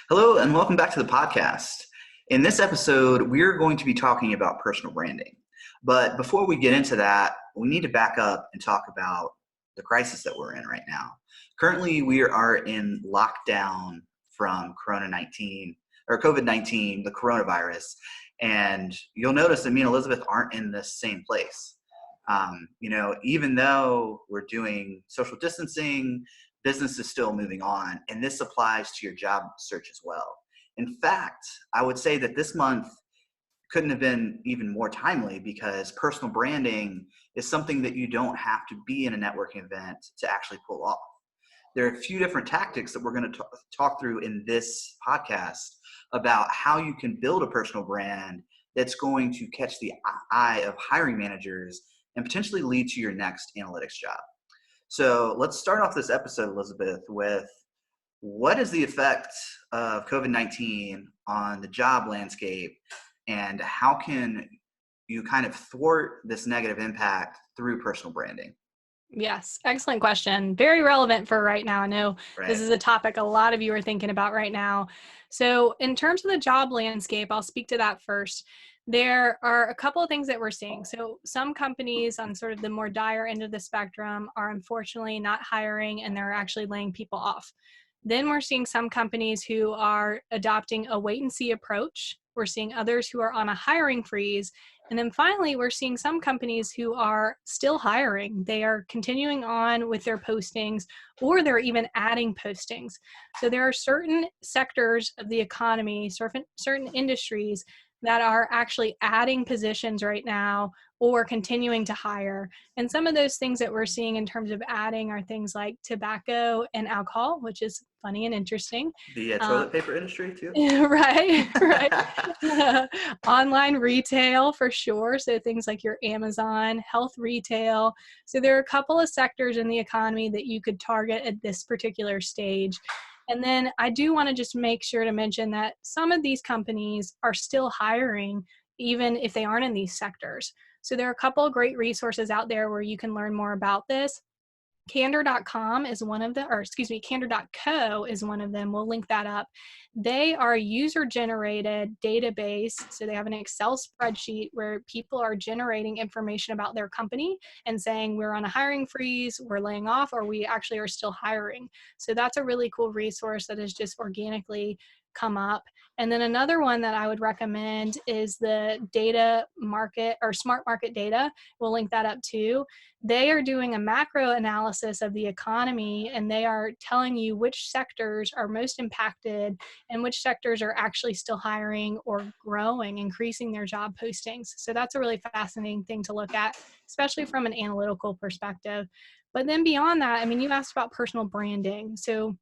Hello, and welcome back to the podcast. In this episode, we're going to be talking about personal branding. But before we get into that, we need to back up and talk about the crisis that we're in right now. Currently, we are in lockdown from COVID-19, the coronavirus. And you'll notice that me and Elizabeth aren't in the same place. Even though we're doing social distancing, business is still moving on, and this applies to your job search as well. In fact, I would say that this month couldn't have been even more timely because personal branding is something that you don't have to be in a networking event to actually pull off. There are a few different tactics that we're going to talk through in this podcast about how you can build a personal brand that's going to catch the eye of hiring managers and potentially lead to your next analytics job. So let's start off this episode, Elizabeth, with what is the effect of COVID-19 on the job landscape, and how can you kind of thwart this negative impact through personal branding? Yes, excellent question. Very relevant for right now. I know This is a topic a lot of you are thinking about right now. So in terms of the job landscape, I'll speak to that first. There are a couple of things that we're seeing. So some companies on sort of the more dire end of the spectrum are unfortunately not hiring, and they're actually laying people off. Then we're seeing some companies who are adopting a wait and see approach. We're seeing others who are on a hiring freeze. And then finally, we're seeing some companies who are still hiring. They are continuing on with their postings, or they're even adding postings. So there are certain sectors of the economy, certain industries that are actually adding positions right now or continuing to hire. And some of those things that we're seeing in terms of adding are things like tobacco and alcohol, which is funny and interesting. The toilet paper industry too? Right. Online retail for sure. So things like your Amazon, health retail. So there are a couple of sectors in the economy that you could target at this particular stage. And then I do want to just make sure to mention that some of these companies are still hiring, even if they aren't in these sectors. So there are a couple of great resources out there where you can learn more about this. Candor.com is one of them, Candor.co is one of them. We'll link that up. They are a user-generated database. So they have an Excel spreadsheet where people are generating information about their company and saying we're on a hiring freeze, we're laying off, or we actually are still hiring. So that's a really cool resource that has just organically come up. And then another one that I would recommend is the data market or smart market data. We'll link that up too. They are doing a macro analysis of the economy, and they are telling you which sectors are most impacted and which sectors are actually still hiring or growing, increasing their job postings. So that's a really fascinating thing to look at, especially from an analytical perspective. But then beyond that, I mean, you asked about personal branding. So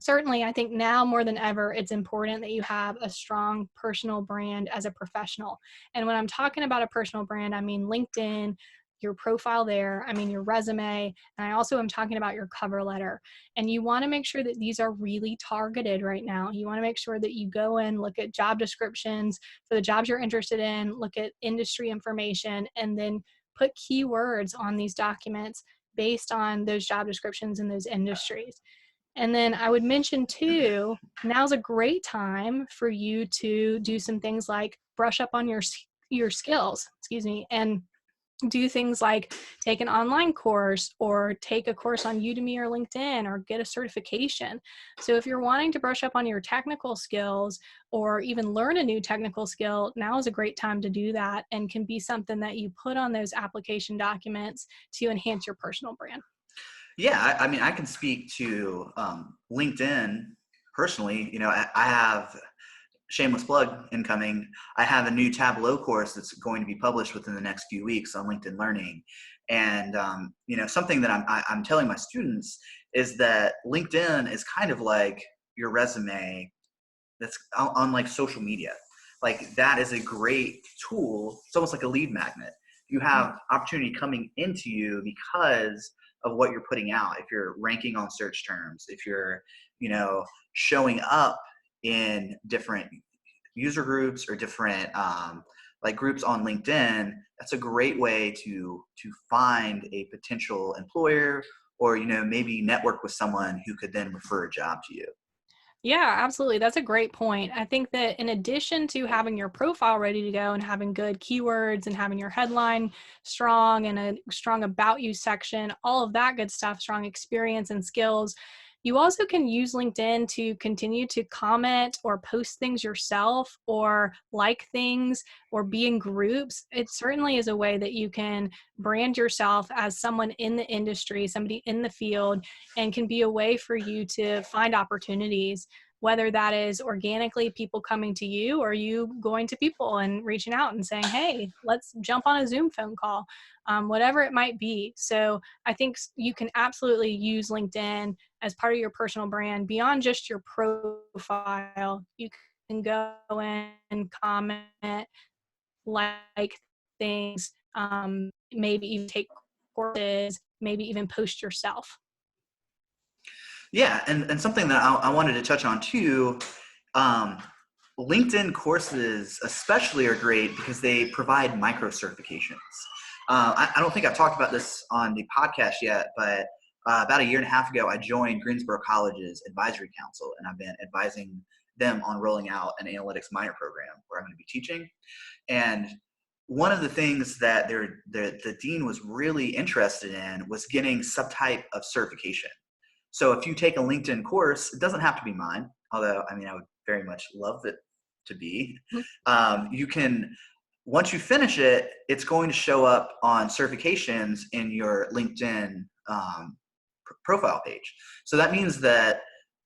certainly, I think now more than ever, it's important that you have a strong personal brand as a professional. And when I'm talking about a personal brand, I mean LinkedIn, your profile there, I mean your resume, and I also am talking about your cover letter. And you want to make sure that these are really targeted right now. You want to make sure that you go in, look at job descriptions for the jobs you're interested in, look at industry information, and then put keywords on these documents based on those job descriptions in those industries. And then I would mention too, now's a great time for you to do some things like brush up on your skills, and do things like take an online course or take a course on Udemy or LinkedIn or get a certification. So if you're wanting to brush up on your technical skills or even learn a new technical skill, now is a great time to do that, and can be something that you put on those application documents to enhance your personal brand. Yeah, I mean, I can speak to LinkedIn personally. I have, shameless plug incoming, I have a new Tableau course that's going to be published within the next few weeks on LinkedIn Learning. And, something that I'm telling my students is that LinkedIn is kind of like your resume that's on like social media. Like that is a great tool. It's almost like a lead magnet. You have opportunity coming into you because of what you're putting out. If you're ranking on search terms, if you're, showing up in different user groups or different like groups on LinkedIn, that's a great way to find a potential employer, or maybe network with someone who could then refer a job to you. Yeah, absolutely. That's a great point. I think that in addition to having your profile ready to go and having good keywords and having your headline strong and a strong about you section, all of that good stuff, strong experience and skills, you also can use LinkedIn to continue to comment or post things yourself or like things or be in groups. It certainly is a way that you can brand yourself as someone in the industry, somebody in the field, and can be a way for you to find opportunities, whether that is organically people coming to you or you going to people and reaching out and saying, hey, let's jump on a Zoom phone call, whatever it might be. So I think you can absolutely use LinkedIn as part of your personal brand beyond just your profile. You can go in and comment, like things, maybe even take courses, maybe even post yourself. Yeah, and something that I wanted to touch on too, um, LinkedIn courses especially are great because they provide micro certifications. I don't think I've talked about this on the podcast yet, but about a year and a half ago, I joined Greensboro College's advisory council, and I've been advising them on rolling out an analytics minor program where I'm going to be teaching. And one of the things that the dean was really interested in was getting some type of certification. So if you take a LinkedIn course, it doesn't have to be mine, although I mean I would very much love it to be. You can, once you finish it, it's going to show up on certifications in your LinkedIn profile page. So that means that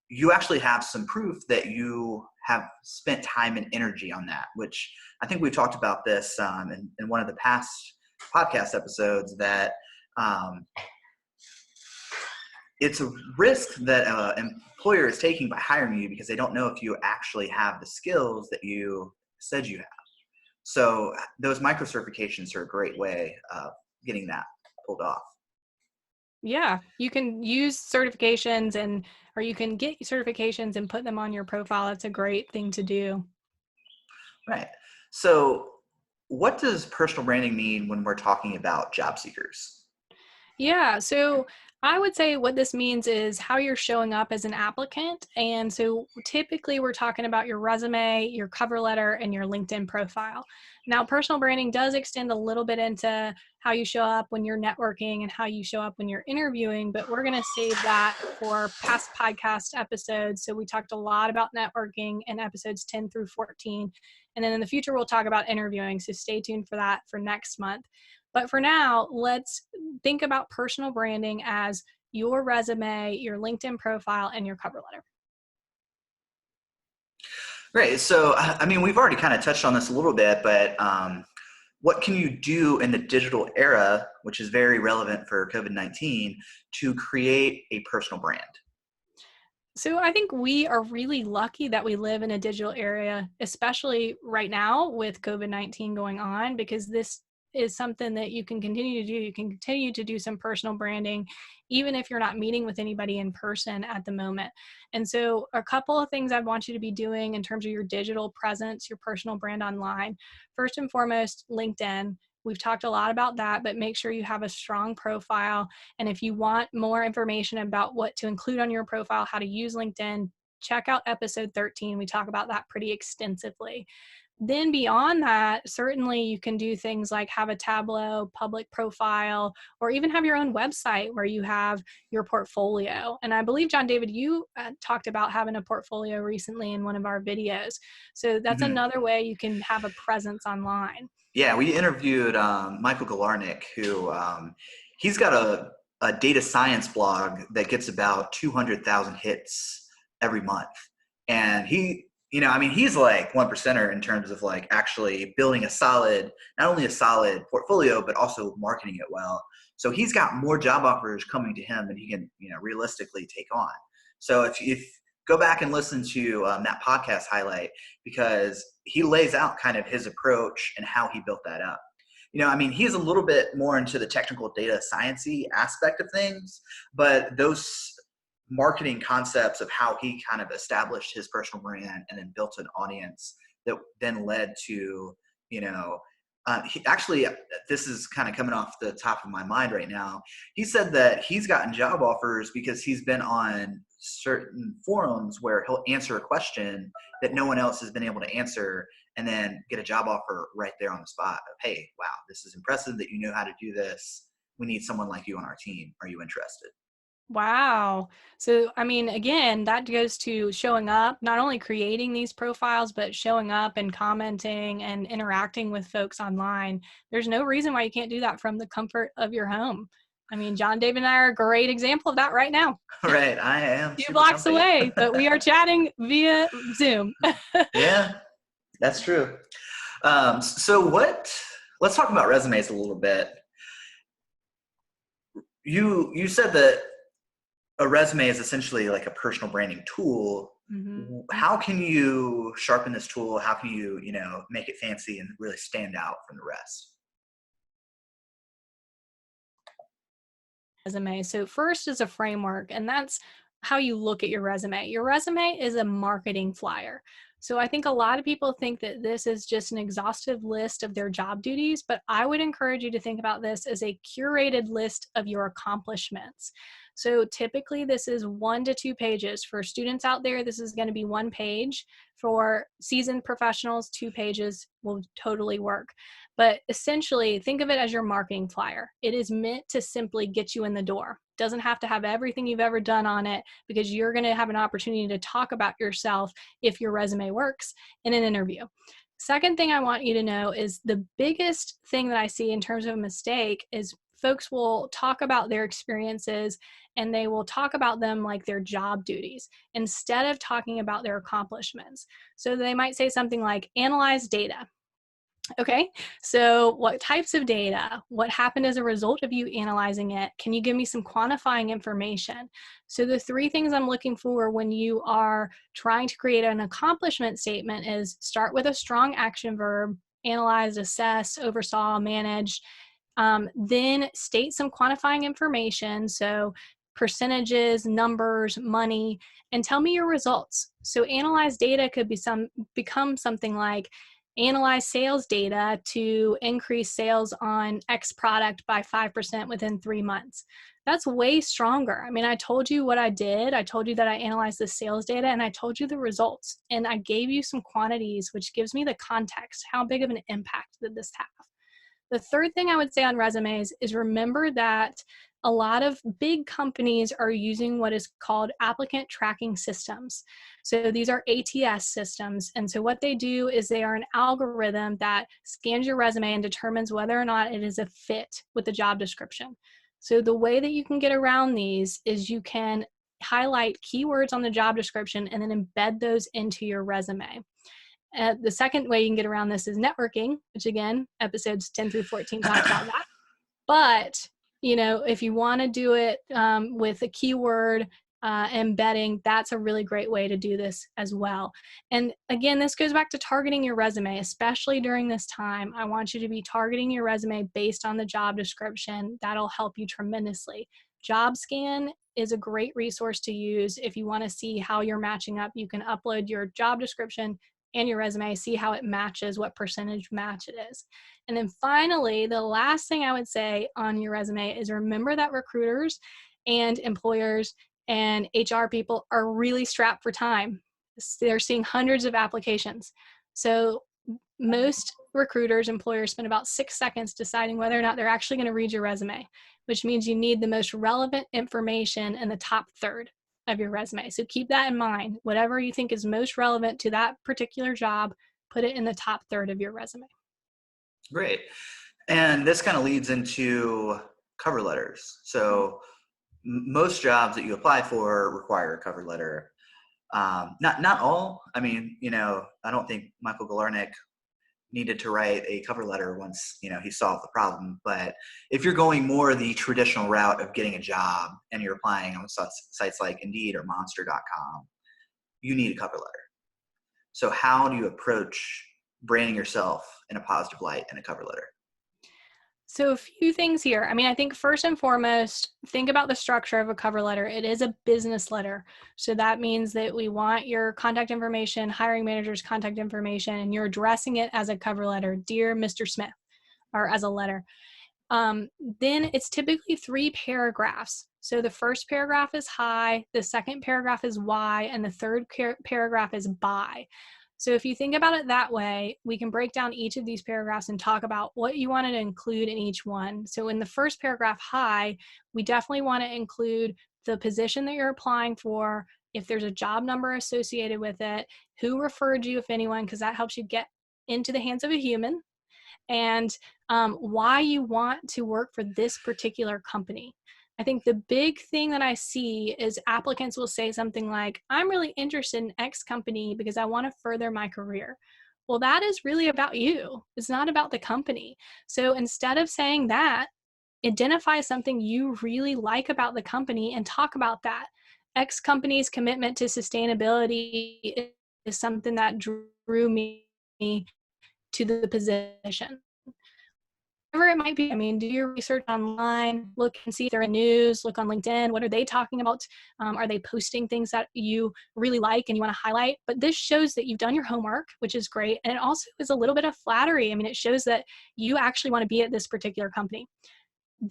you actually have some proof that you have spent time and energy on that, which I think we've talked about this in one of the past podcast episodes, that it's a risk that an employer is taking by hiring you because they don't know if you actually have the skills that you said you have. So those micro certifications are a great way of getting that pulled off. Yeah, you can use certifications or you can get certifications and put them on your profile. That's a great thing to do. Right. So what does personal branding mean when we're talking about job seekers? Yeah, so I would say what this means is how you're showing up as an applicant. And so typically we're talking about your resume, your cover letter, and your LinkedIn profile. Now, personal branding does extend a little bit into how you show up when you're networking and how you show up when you're interviewing, but we're going to save that for past podcast episodes. So we talked a lot about networking in episodes 10 through 14. And then in the future, we'll talk about interviewing. So stay tuned for that for next month. But for now, let's think about personal branding as your resume, your LinkedIn profile, and your cover letter. Great. So, I mean, we've already kind of touched on this a little bit, but what can you do in the digital era, which is very relevant for COVID-19, to create a personal brand? So I think we are really lucky that we live in a digital area, especially right now with COVID-19 going on, because this is something that you can continue to do. You can continue to do some personal branding, even if you're not meeting with anybody in person at the moment. And so a couple of things I want you to be doing in terms of your digital presence, your personal brand online. First and foremost, LinkedIn. We've talked a lot about that, but make sure you have a strong profile. And if you want more information about what to include on your profile, how to use LinkedIn, check out episode 13. We talk about that pretty extensively. Then beyond that, certainly you can do things like have a Tableau public profile, or even have your own website where you have your portfolio. And I believe, John David, you talked about having a portfolio recently in one of our videos. So that's Mhm. another way you can have a presence online. Yeah, we interviewed Michael Galarnik, who he's got a data science blog that gets about 200,000 hits every month. And he, I mean, he's like one percenter in terms of like actually building a solid, not only a solid portfolio, but also marketing it well. So he's got more job offers coming to him than he can, realistically take on. So if go back and listen to that podcast highlight, because he lays out kind of his approach and how he built that up. I mean, he's a little bit more into the technical data science-y aspect of things, but those marketing concepts of how he kind of established his personal brand and then built an audience that then led to, he actually, this is kind of coming off the top of my mind right now. He said that he's gotten job offers because he's been on certain forums where he'll answer a question that no one else has been able to answer, and then get a job offer right there on the spot of, hey, wow, this is impressive that you know how to do this. We need someone like you on our team. Are you interested? Wow. So, I mean, again, that goes to showing up, not only creating these profiles, but showing up and commenting and interacting with folks online. There's no reason why you can't do that from the comfort of your home. I mean, John David and I are a great example of that right now. Right. I am Few super blocks comfy. away, but we are chatting via Zoom. Yeah, that's true. Let's talk about resumes a little bit. You said that a resume is essentially like a personal branding tool. Mm-hmm. How can you sharpen this tool? How can you, make it fancy and really stand out from the rest? Resume. So first is a framework, and that's how you look at your resume. Your resume is a marketing flyer. So I think a lot of people think that this is just an exhaustive list of their job duties, but I would encourage you to think about this as a curated list of your accomplishments. So typically this is 1 to 2 pages. For students out there, this is going to be 1 page. For seasoned professionals, 2 pages will totally work. But essentially, think of it as your marketing flyer. It is meant to simply get you in the door. It doesn't have to have everything you've ever done on it, because you're going to have an opportunity to talk about yourself if your resume works in an interview. Second thing I want you to know is the biggest thing that I see in terms of a mistake is folks will talk about their experiences and they will talk about them like their job duties instead of talking about their accomplishments. So they might say something like, analyze data. Okay, so what types of data? What happened as a result of you analyzing it? Can you give me some quantifying information? So the 3 things I'm looking for when you are trying to create an accomplishment statement is start with a strong action verb, analyze, assess, oversaw, managed. Then state some quantifying information. So percentages, numbers, money, and tell me your results. So analyze data could become something like, analyze sales data to increase sales on X product by 5% within 3 months. That's way stronger. I mean, I told you what I did. I told you that I analyzed the sales data, and I told you the results. And I gave you some quantities, which gives me the context. How big of an impact did this have? The third thing I would say on resumes is remember that a lot of big companies are using what is called applicant tracking systems. So these are ATS systems. And so what they do is they are an algorithm that scans your resume and determines whether or not it is a fit with the job description. So the way that you can get around these is you can highlight keywords on the job description and then embed those into your resume. The second way you can get around this is networking, which again, episodes 10 through 14 talk about that. But, if you want to do it with a keyword embedding, that's a really great way to do this as well. And again, this goes back to targeting your resume, especially during this time. I want you to be targeting your resume based on the job description. That'll help you tremendously. JobScan is a great resource to use if you want to see how you're matching up. You can upload your job description and your resume, see how it matches, what percentage match it is. And then finally, the last thing I would say on your resume is remember that recruiters and employers and HR people are really strapped for time. They're seeing hundreds of applications. So most recruiters, employers spend about 6 seconds deciding whether or not they're actually going to read your resume, which means you need the most relevant information in the top third of your resume. So keep that in mind. Whatever you think is most relevant to that particular job, put it in the top third of your resume. Great. And this kind of leads into cover letters. So most jobs that you apply for require a cover letter. Not all. I mean, I don't think Michael Galarnik needed to write a cover letter once, he solved the problem. But if you're going more the traditional route of getting a job and you're applying on sites like Indeed or Monster.com, you need a cover letter. So how do you approach branding yourself in a positive light in a cover letter? So a few things here. I mean, I think first and foremost, think about the structure of a cover letter. It is a business letter. So that means that we want your contact information, hiring manager's contact information, and you're addressing it as a cover letter, Dear Mr. Smith, or as a letter. then it's typically 3 paragraphs. So the first paragraph is hi, the second paragraph is why, and the third paragraph is bye. So if you think about it that way, we can break down each of these paragraphs and talk about what you wanted to include in each one. So in the first paragraph, hi, we definitely want to include the position that you're applying for, if there's a job number associated with it, who referred you, if anyone, because that helps you get into the hands of a human, and why you want to work for this particular company. I think the big thing that I see is applicants will say something like, I'm really interested in X company because I want to further my career. Well, that is really about you. It's not about the company. So instead of saying that, identify something you really like about the company and talk about that. X company's commitment to sustainability is something that drew me to the position. Whatever it might be. I mean, do your research online, look and see if they're in news, look on LinkedIn. What are they talking about? Are they posting things that you really like and you want to highlight? But this shows that you've done your homework, which is great. And it also is a little bit of flattery. I mean, it shows that you actually want to be at this particular company.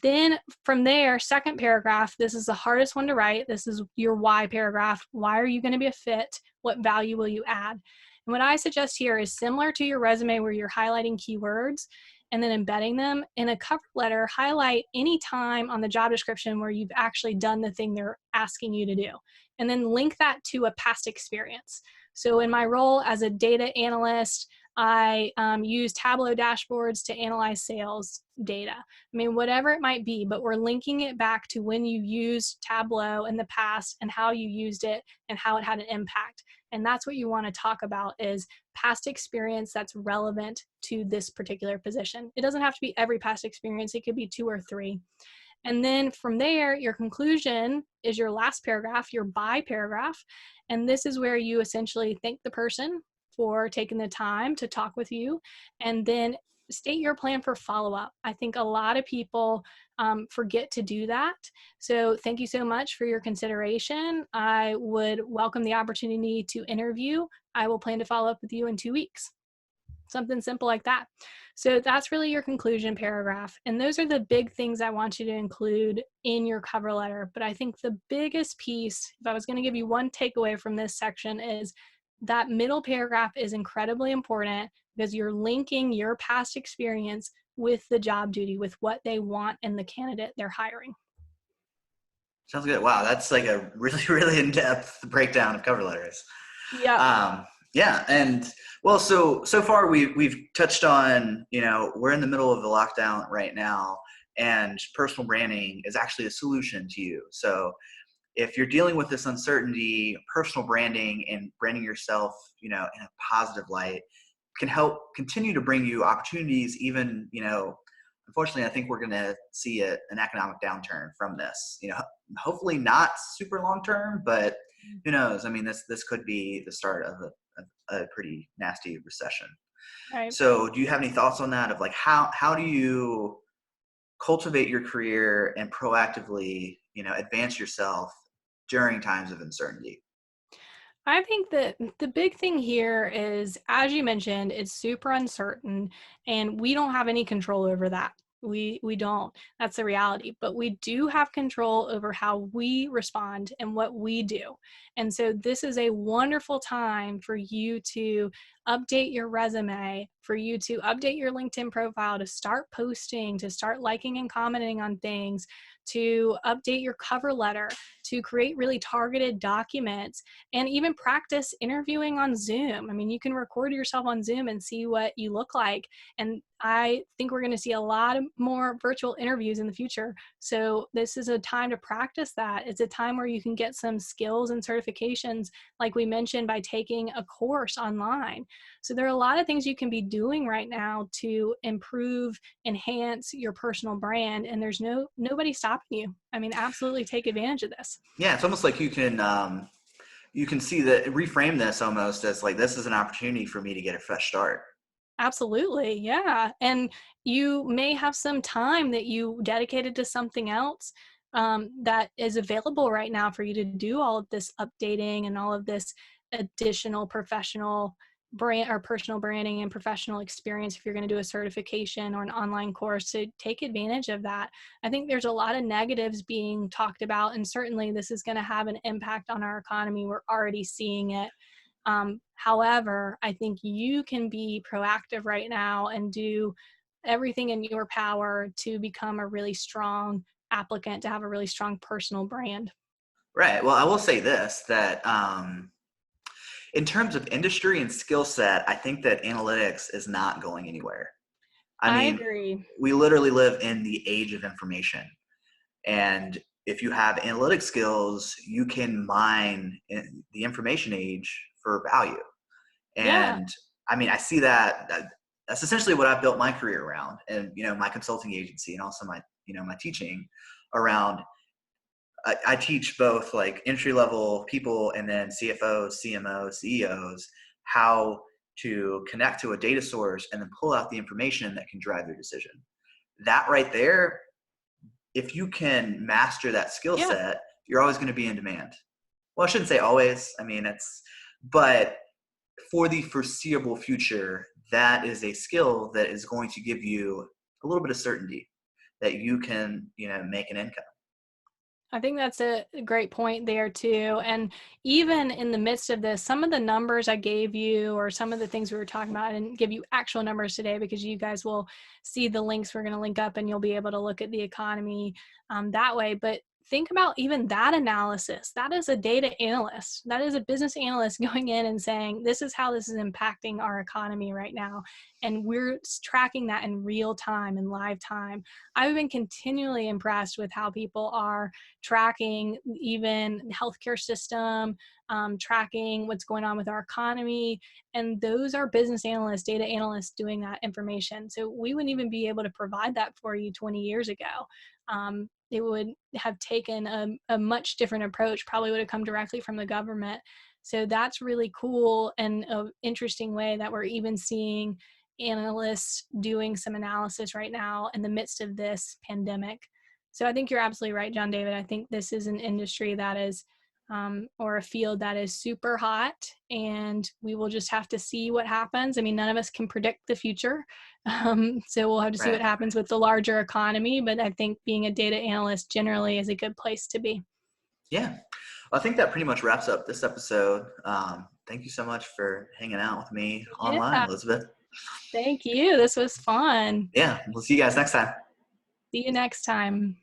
Then from there, second paragraph, this is the hardest one to write. This is your why paragraph. Why are you going to be a fit? What value will you add? And what I suggest here is similar to your resume where you're highlighting keywords and then embedding them in a cover letter. Highlight any time on the job description where you've actually done the thing they're asking you to do, and then link that to a past experience. So in my role as a data analyst, I use Tableau dashboards to analyze sales data. I mean, whatever it might be, but we're linking it back to when you used Tableau in the past and how you used it and how it had an impact. And that's what you want to talk about, is past experience that's relevant to this particular position. It doesn't have to be every past experience. It could be 2 or 3. And then from there, your conclusion is your last paragraph, your bye paragraph. And this is where you essentially thank the person for taking the time to talk with you, and then state your plan for follow-up. I think a lot of people forget to do that. So thank you so much for your consideration. I would welcome the opportunity to interview. I will plan to follow up with you in 2 weeks. Something simple like that. So that's really your conclusion paragraph. And those are the big things I want you to include in your cover letter. But I think the biggest piece, if I was going to give you one takeaway from this section, is that middle paragraph is incredibly important because you're linking your past experience with the job duty, with what they want in the candidate they're hiring. Sounds good. Wow, that's like a really, really in-depth breakdown of cover letters. Yeah. Yeah, and well, so far we've touched on, we're in the middle of the lockdown right now, and personal branding is actually a solution to you. So if you're dealing with this uncertainty, personal branding and branding yourself, in a positive light can help continue to bring you opportunities. Even, unfortunately, I think we're going to see an economic downturn from this. Hopefully not super long term, but who knows? I mean, this could be the start of a pretty nasty recession. Right. So, do you have any thoughts on that? Of like how do you cultivate your career and proactively, advance yourself during times of uncertainty? I think that the big thing here is, as you mentioned, it's super uncertain and we don't have any control over that. We don't. That's the reality. But we do have control over how we respond and what we do. And so this is a wonderful time for you to update your resume, for you to update your LinkedIn profile, to start posting, to start liking and commenting on things, to update your cover letter, to create really targeted documents, and even practice interviewing on Zoom. I mean, you can record yourself on Zoom and see what you look like. And I think we're going to see a lot of more virtual interviews in the future. So this is a time to practice that. It's a time where you can get some skills and certifications, like we mentioned, by taking a course online. So there are a lot of things you can be doing right now to improve, enhance your personal brand, and there's nobody stopping you. I mean, absolutely take advantage of this. Yeah, it's almost like you can see that, reframe this almost as like, this is an opportunity for me to get a fresh start. Absolutely. Yeah. And you may have some time that you dedicated to something else that is available right now for you to do all of this updating and all of this additional professional brand or personal branding and professional experience, if you're going to do a certification or an online course, to take advantage of that. I think there's a lot of negatives being talked about, and certainly this is going to have an impact on our economy. We're already seeing it. However, I think you can be proactive right now and do everything in your power to become a really strong applicant, to have a really strong personal brand. Right. Well, I will say this, that in terms of industry and skill set, I think that analytics is not going anywhere. I I mean, agree. we literally live in the age of information. And if you have analytic skills, you can mine in the information age for value. Yeah. And I mean, I see that's essentially what I've built my career around, and, my consulting agency, and also my teaching around. I teach both like entry level people and then CFOs, CMOs, CEOs, how to connect to a data source and then pull out the information that can drive their decision. That right there, if you can master that skill Yeah. set, you're always going to be in demand. Well, I shouldn't say always. I mean, but for the foreseeable future, that is a skill that is going to give you a little bit of certainty that you can, make an income. I think that's a great point there too. And even in the midst of this, some of the numbers I gave you, or some of the things we were talking about, I didn't give you actual numbers today because you guys will see the links we're going to link up and you'll be able to look at the economy that way. But think about even that analysis. That is a data analyst. That is a business analyst going in and saying, this is how this is impacting our economy right now. And we're tracking that in real time, in live time. I've been continually impressed with how people are tracking even the healthcare system, tracking what's going on with our economy. And those are business analysts, data analysts doing that information. So we wouldn't even be able to provide that for you 20 years ago. It would have taken a much different approach, probably would have come directly from the government. So that's really cool and an interesting way that we're even seeing analysts doing some analysis right now in the midst of this pandemic. So I think you're absolutely right, John David. I think this is an industry that is, or a field that is super hot, and we will just have to see what happens. I mean, none of us can predict the future. So we'll have to see what Right. happens with the larger economy. But I think being a data analyst generally is a good place to be. Yeah. Well, I think that pretty much wraps up this episode. Thank you so much for hanging out with me online, Yeah. Elizabeth. Thank you. This was fun. Yeah. We'll see you guys next time. See you next time.